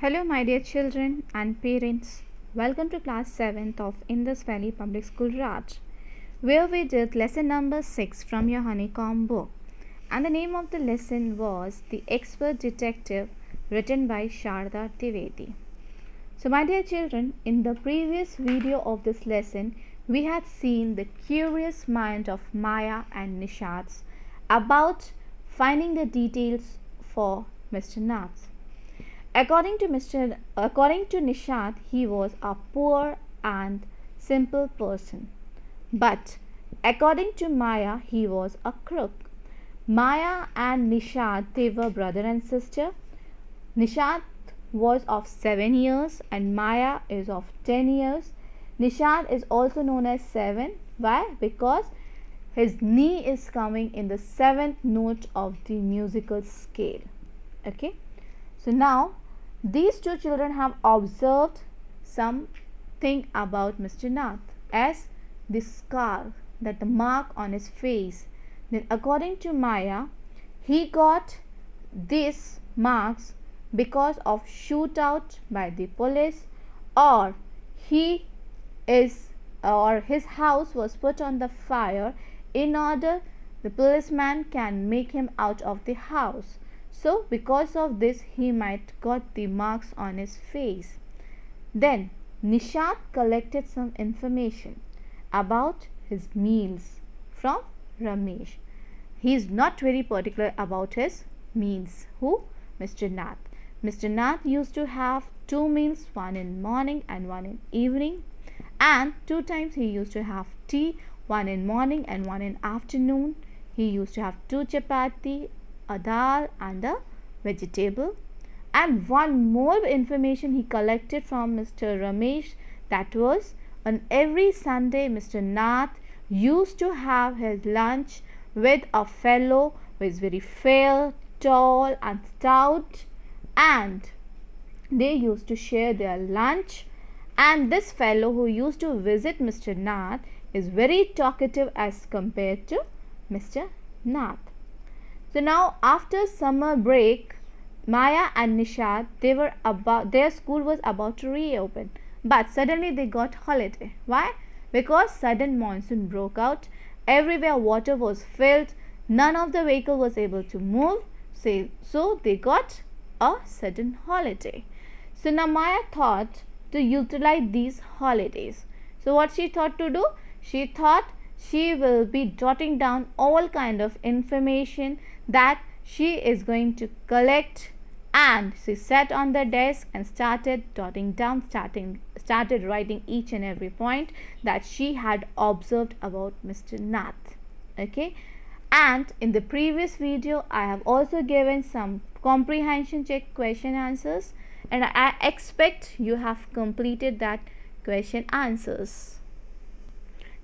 Hello, my dear children and parents. Welcome to class 7th of Indus Valley Public School Raj, where we did lesson number 6 from your honeycomb book. And the name of the lesson was The Expert Detective, written by Sharda Trivedi. So, my dear children, in the previous video of this lesson, we had seen the curious mind of Maya and Nishat about finding the details for Mr. Nath. According to Nishat, he was a poor and simple person. But according to Maya, he was a crook. Maya and Nishat, they were brother and sister. Nishat was of 7 years and Maya is of 10 years. Nishat is also known as 7. Why? Because his knee is coming in the 7th note of the musical scale. Okay. So now these two children have observed something about Mr. Nath as the scar, that the mark on his face. Then according to Maya, he got these marks because of shootout by the police, or his house was put on the fire in order the policeman can make him out of the house. So because of this he might got the marks on his face. Then Nishat collected some information about his meals from Ramesh. He is not very particular about his meals. Who? Mr. Nath. Mr. Nath used to have 2 meals, one in morning and one in evening, and 2 times he used to have tea, one in morning and one in afternoon. He used to have 2 chapati, a dal and a vegetable. And one more information he collected from Mr. Ramesh, that was on every Sunday Mr. Nath used to have his lunch with a fellow who is very fair, tall and stout, and they used to share their lunch. And this fellow who used to visit Mr. Nath is very talkative as compared to Mr. Nath. So now after summer break, Maya and Nishat, their school was about to reopen, but suddenly they got holiday. Why? Because sudden monsoon broke out, everywhere water was filled, none of the vehicle was able to move, so they got a sudden holiday. So now Maya thought to utilize these holidays. So what she thought to do? She thought she will be jotting down all kind of information that she is going to collect, and she sat on the desk and started jotting down, started writing each and every point that she had observed about Mr. Nath. Okay, and in the previous video I have also given some comprehension check question answers, and I expect you have completed that question answers.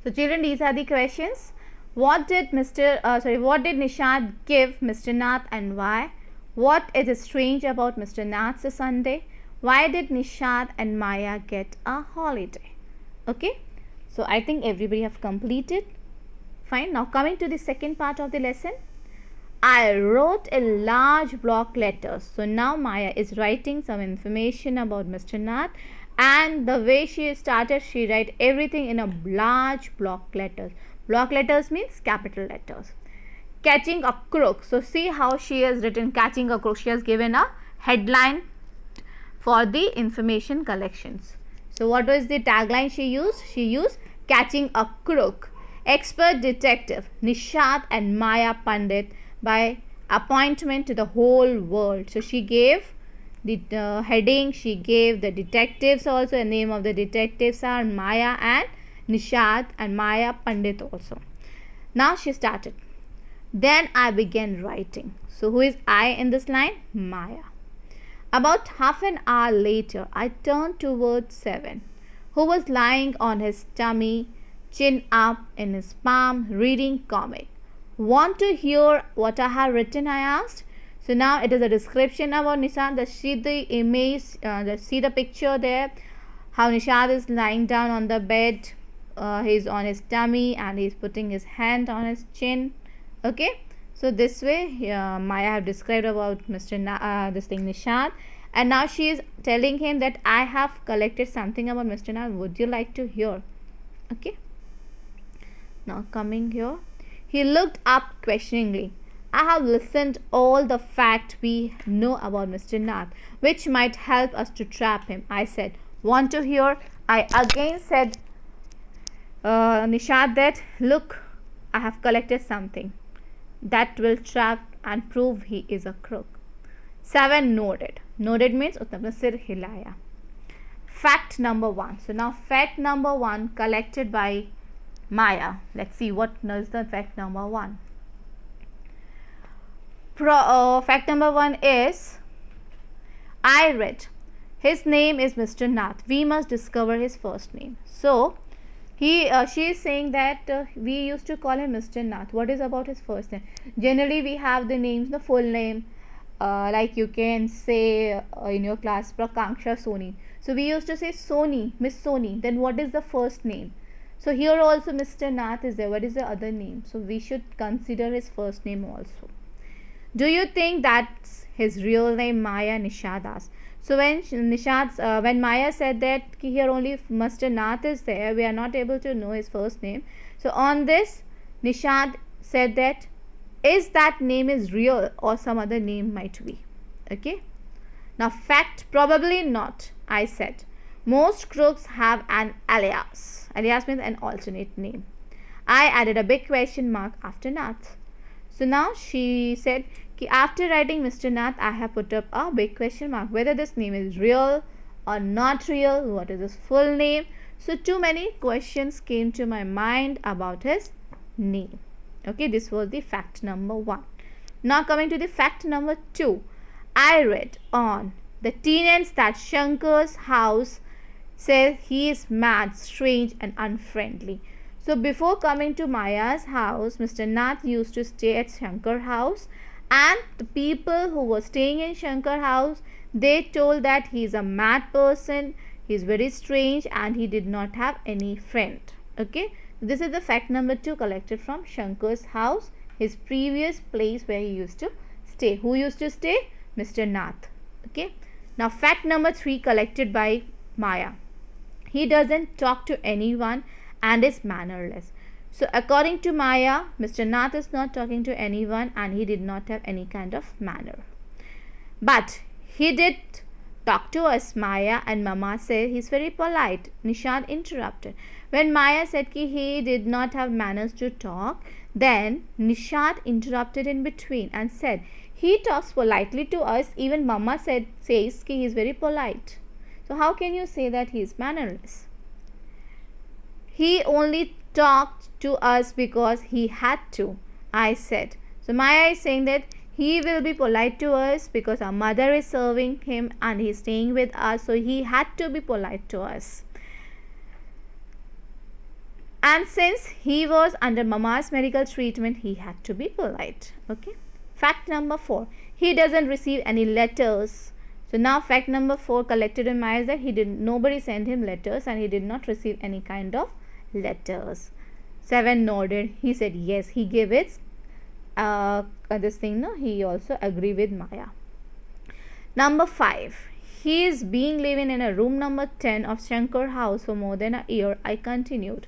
So children, these are the questions. What did Nishat give Mr. Nath and why? What is strange about Mr. Nath's Sunday? Why did Nishat and Maya get a holiday? Okay, so I think everybody have completed. Fine. Now coming to the second part of the lesson, I wrote a large block letters. So now Maya is writing some information about Mr. Nath, and the way she started, she write everything in a large block letters. Block letters means capital letters. Catching a crook. So see how she has written catching a crook. She has given a headline for the information collections. So what was the tagline she used? She used catching a crook. Expert detective Nishat and Maya Pandit by appointment to the whole world. So she gave the heading, she gave the detectives also. The name of the detectives are Maya and Nishat, and Maya Pandit also. Now she started. Then I began writing. So who is I in this line? Maya. About half an hour later, I turned towards 7, who was lying on his tummy, chin up in his palm, reading comic. Want to hear what I have written? I asked. So now it is a description about Nishat. See the image, see the picture there, how Nishat is lying down on the bed. He's on his tummy and he's putting his hand on his chin. Okay, So this way Maya have described about Mr. Nishad, and now she is telling him that I have collected something about Mr. Nath. Would you like to hear? Okay. Now coming here, he looked up questioningly. I have listened all the fact we know about Mr. Nath, which might help us to trap him. I said, want to hear? I again said Nishad that, look, I have collected something that will trap and prove he is a crook. 7 nodded. Nodded means उसने sir hilaya. Fact number 1. So now fact number 1 collected by Maya. Let's see what is the fact number 1. Fact number 1 is, I read, his name is Mr. Nath. We must discover his first name. So she is saying that we used to call him Mr. Nath. What is about his first name? Generally we have the names, the full name, like you can say in your class Prakanksha Soni. So we used to say Soni, Miss Soni. Then what is the first name? So here also Mr. Nath is there. What is the other name? So we should consider his first name also. Do you think that's his real name? Maya Nishad asked. So when Maya said that here only Mr. Nath is there, we are not able to know his first name. So on this, Nishad said that, is that name is real or some other name might be? Okay. Now fact, probably not, I said. Most crooks have an alias. Alias means an alternate name. I added a big question mark after Nath. So now she said, after writing Mr. Nath, I have put up a big question mark. Whether this name is real or not real. What is his full name? So too many questions came to my mind about his name. Okay, this was the fact number 1. Now coming to the fact number 2. I read on the tenants that Shankar's house says he is mad, strange and unfriendly. So before coming to Maya's house, Mr. Nath used to stay at Shankar house, and the people who were staying in Shankar house, they told that he is a mad person, he is very strange and he did not have any friend. Okay, this is the fact number 2 collected from Shankar's house, his previous place where he used to stay. Who used to stay? Mr. Nath. Okay, now fact number 3 collected by Maya. He doesn't talk to anyone and is mannerless. So according to Maya, Mr. Nath is not talking to anyone and he did not have any kind of manner. But he did talk to us, Maya, and Mama said he's very polite. Nishad interrupted. When Maya said he did not have manners to talk, then Nishad interrupted in between and said, he talks politely to us. Even Mama says he is very polite. So how can you say that he is mannerless? He only talked to us because he had to, I said. So Maya is saying that he will be polite to us because our mother is serving him and he is staying with us. So he had to be polite to us. And since he was under Mama's medical treatment, he had to be polite. Okay. Fact number 4. He doesn't receive any letters. So now fact number 4 collected in Maya is that nobody sent him letters and he did not receive any kind of letters. 7 nodded. He said yes, he gave it this thing. No, he also agreed with Maya. Number 5. He is being living in a room number 10 of Shankar house for more than a year. I continued.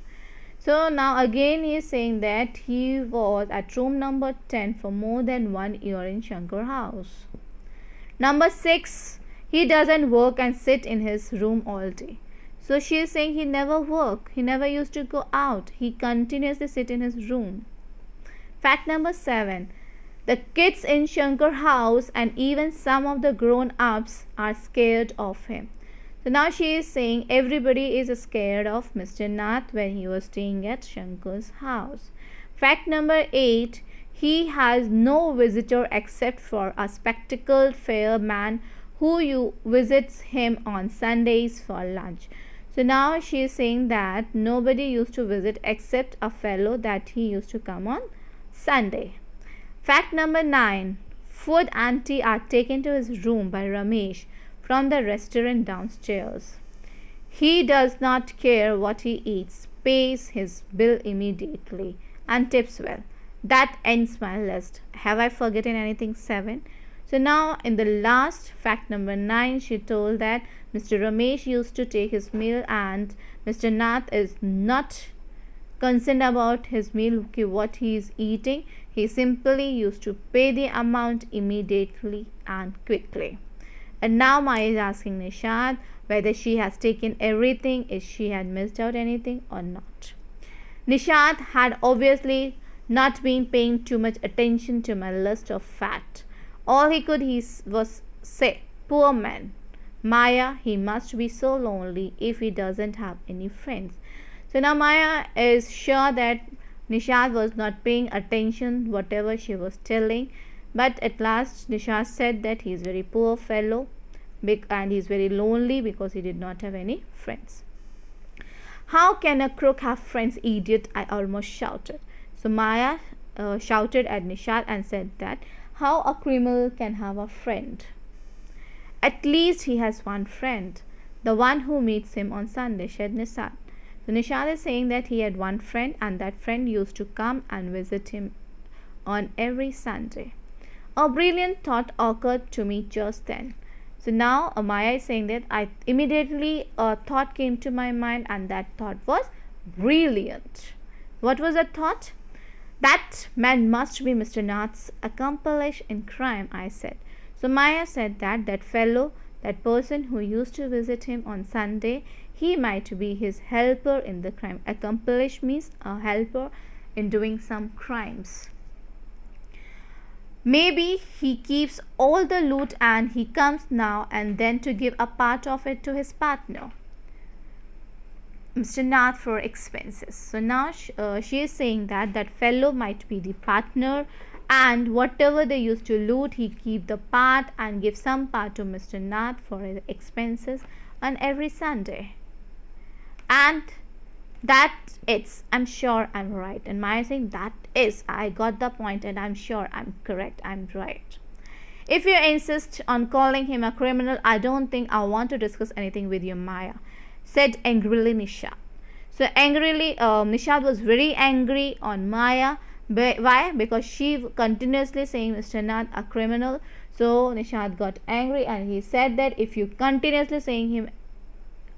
So now again he is saying that he was at room number 10 for more than 1 year in Shankar house. Number 6. He doesn't work and sit in his room all day. So she is saying he never worked. He never used to go out. He continuously sit in his room. Fact number 7. The kids in Shankar house and even some of the grown-ups are scared of him. So now she is saying everybody is scared of Mr. Nath when he was staying at Shankar's house. Fact number 8. He has no visitor except for a spectacled fair man who visits him on Sundays for lunch. So now she is saying that nobody used to visit except a fellow that he used to come on Sunday. Fact number 9. Food and tea are taken to his room by Ramesh from the restaurant downstairs. He does not care what he eats, pays his bill immediately and tips well. That ends my list. Have I forgotten anything? 7. So now in the last fact number 9, she told that Mr. Ramesh used to take his meal and Mr. Nath is not concerned about his meal, what he is eating. He simply used to pay the amount immediately and quickly. And now Maya is asking Nishad whether she has taken everything, if she had missed out anything or not. Nishad had obviously not been paying too much attention to my list of facts. All he could was say, poor man. Maya, he must be so lonely if he doesn't have any friends. So now Maya is sure that Nishad was not paying attention whatever she was telling, but at last Nishad said that he is very poor fellow and he is very lonely because he did not have any friends. How can a crook have friends, idiot? I almost shouted. So Maya shouted at Nishad and said that how a criminal can have a friend. At least he has one friend, the one who meets him on Sunday, said Nishad. So Nishad is saying that he had one friend and that friend used to come and visit him on every Sunday. A brilliant thought occurred to me just then. So now Maya is saying that I immediately a thought came to my mind and that thought was brilliant. What was that thought? That man must be Mr. Nath's accomplice in crime, I said. So Maya said that that fellow, that person who used to visit him on Sunday, he might be his helper in the crime. Accomplice means a helper in doing some crimes. Maybe he keeps all the loot and he comes now and then to give a part of it to his partner, Mr. Nath, for expenses. So now she is saying that that fellow might be the partner and whatever they used to loot, he keep the part and give some part to Mr. Nath for his expenses on every Sunday. And that it's, I'm sure I'm right. And Maya saying that is, I got the point and I'm sure I'm correct, I'm right. If you insist on calling him a criminal, I don't think I want to discuss anything with you, Maya, said angrily Nishad. So angrily, Nishad was very angry on Maya. Why? Because she continuously saying Mr. Nath a criminal. So Nishad got angry and he said that if you continuously saying him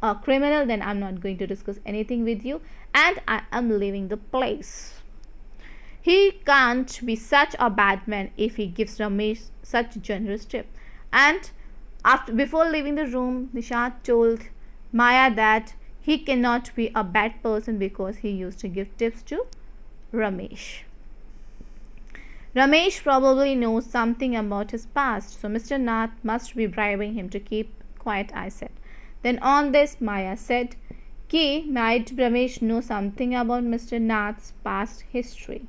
a criminal, then I'm not going to discuss anything with you and I am leaving the place. He can't be such a bad man if he gives Ramesh such generous tip. And before leaving the room, Nishad told Maya that he cannot be a bad person because he used to give tips to Ramesh. Ramesh probably knows something about his past, so Mr. Nath must be bribing him to keep quiet, I said. Then on this, Maya said, might Ramesh know something about Mr. Nath's past history?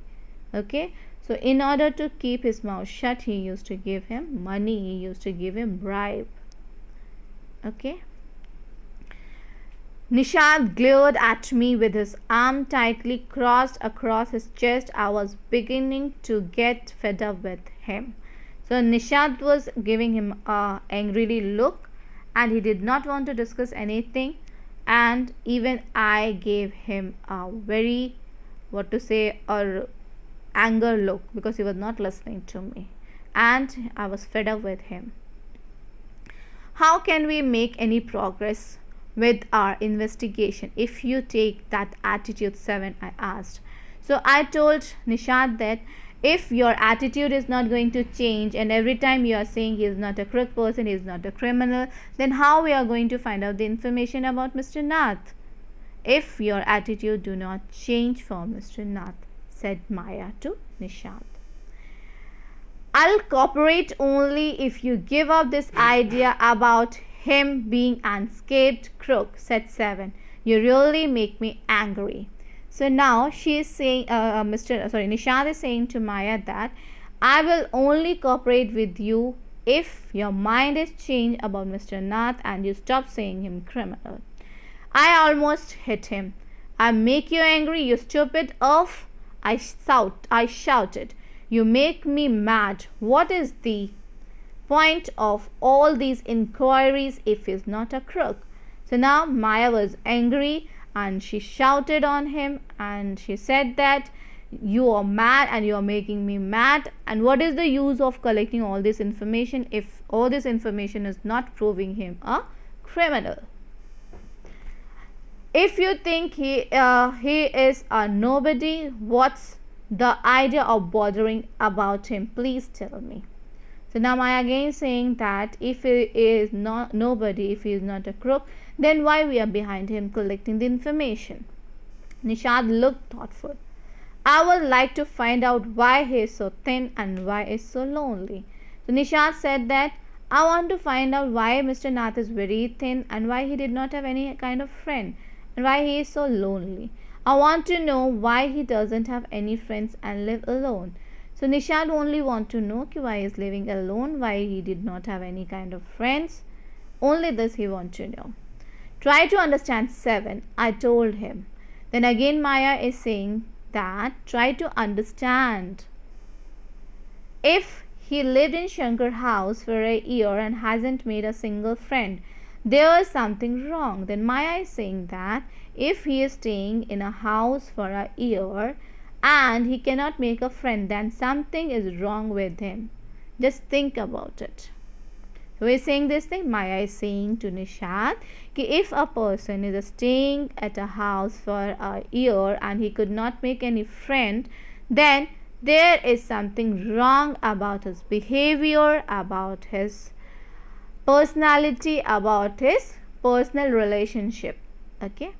Okay, so in order to keep his mouth shut, he used to give him money, he used to give him bribe. Okay. Nishad glared at me with his arm tightly crossed across his chest. I was beginning to get fed up with him. So Nishad was giving him a angrily look and he did not want to discuss anything, and even I gave him a very anger look because he was not listening to me and I was fed up with him. How can we make any progress with our investigation if you take that attitude, 7? I asked. So I told Nishad that if your attitude is not going to change and every time you are saying he is not a crook person, he is not a criminal, then how we are going to find out the information about Mr. Nath? If your attitude do not change for Mr. Nath, said Maya to Nishad. I'll cooperate only if you give up this idea about him being an escaped crook, said 7. You really make me angry. So now she is saying, Nishad is saying to Maya that I will only cooperate with you if your mind is changed about Mr. Nath and you stop saying him criminal. I almost hit him. I make you angry, you stupid oaf, I shouted. You make me mad. What is the point of all these inquiries if he's not a crook? So now Maya was angry and she shouted on him and she said that you are mad and you are making me mad. And what is the use of collecting all this information if all this information is not proving him a criminal? If you think he is a nobody, what's the idea of bothering about him? Please tell me. So now I again saying that if he is not nobody, if he is not a crook, then why we are behind him collecting the information? Nishad looked thoughtful. I would like to find out why he is so thin and why he is so lonely. So Nishad said that I want to find out why Mr. Nath is very thin and why he did not have any kind of friend and why he is so lonely. I want to know why he doesn't have any friends and live alone. So Nishad only want to know why he is living alone, why he did not have any kind of friends. Only this he want to know. Try to understand 7, I told him. Then again Maya is saying that try to understand. If he lived in Shankar house for a year and hasn't made a single friend, there is something wrong. Then Maya is saying that if he is staying in a house for a year and he cannot make a friend, then something is wrong with him. Just think about it. So we are saying this thing. Maya is saying to Nishad that if a person is staying at a house for a year and he could not make any friend, then there is something wrong about his behavior, about his personality, about his personal relationship. Okay,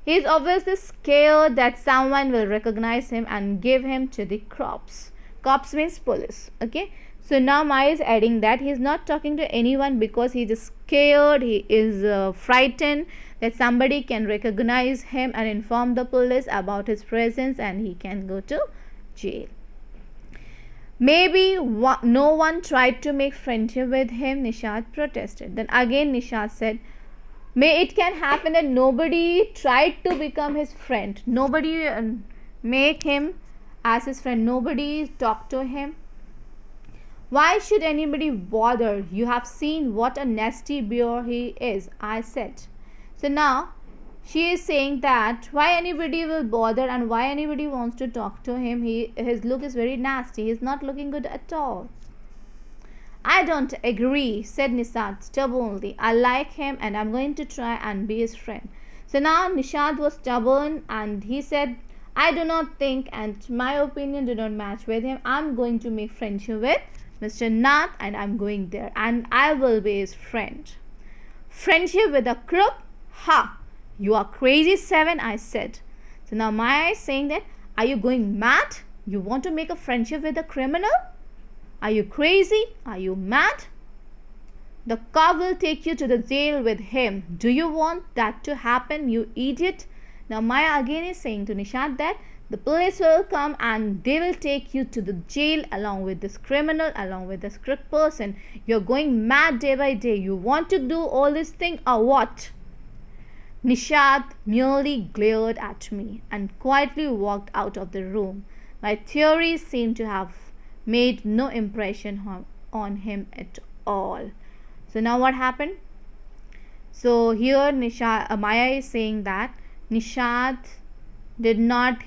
he is obviously scared that someone will recognize him and give him to the cops. Cops means police. Okay, so now Maya is adding that he is not talking to anyone because he is scared, he is frightened that somebody can recognize him and inform the police about his presence and he can go to jail. Maybe no one tried to make friendship with him, Nishad protested. Then again Nishad said, may it can happen that nobody tried to become his friend. Nobody make him as his friend. Nobody talked to him. Why should anybody bother? You have seen what a nasty bear he is, I said. So now she is saying that why anybody will bother and why anybody wants to talk to him. His look is very nasty. He is not looking good at all. I don't agree, said Nishad stubbornly. I like him and I'm going to try and be his friend. So now Nishad was stubborn and he said, I do not think and my opinion do not match with him. I'm going to make friendship with Mr. Nath and I'm going there and I will be his friend. Friendship with a crook? Ha! You are crazy, 7, I said. So now Maya is saying that, are you going mad? You want to make a friendship with a criminal? Are you crazy? Are you mad? The cop will take you to the jail with him. Do you want that to happen, you idiot? Now Maya again is saying to Nishad that the police will come and they will take you to the jail along with this criminal, along with this crook person. You're going mad day by day. You want to do all this thing or what? Nishad merely glared at me and quietly walked out of the room. My theories seemed to have made no impression on him at all. So now what happened? So here Maya is saying that Nishad did not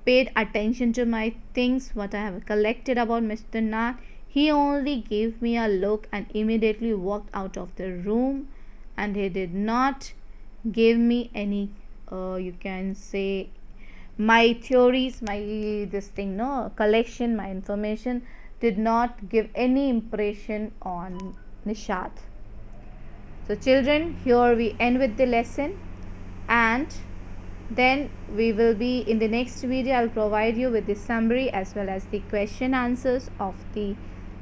paid attention to my things, what I have collected about Mr. Nath. He only gave me a look and immediately walked out of the room, and he did not give me any you can say my theories, my collection, my information did not give any impression on Nishad. So children, here we end with the lesson, and then we will be in the next video. I'll provide you with the summary as well as the question answers of the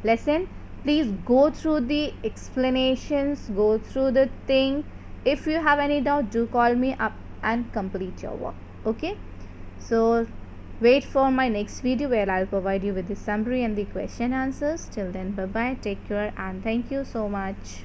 lesson. Please go through the explanations, go through the thing. If you have any doubt, do call me up and complete your work. Okay, so wait for my next video where I'll provide you with the summary and the question answers. Till then, bye bye, take care, and thank you so much.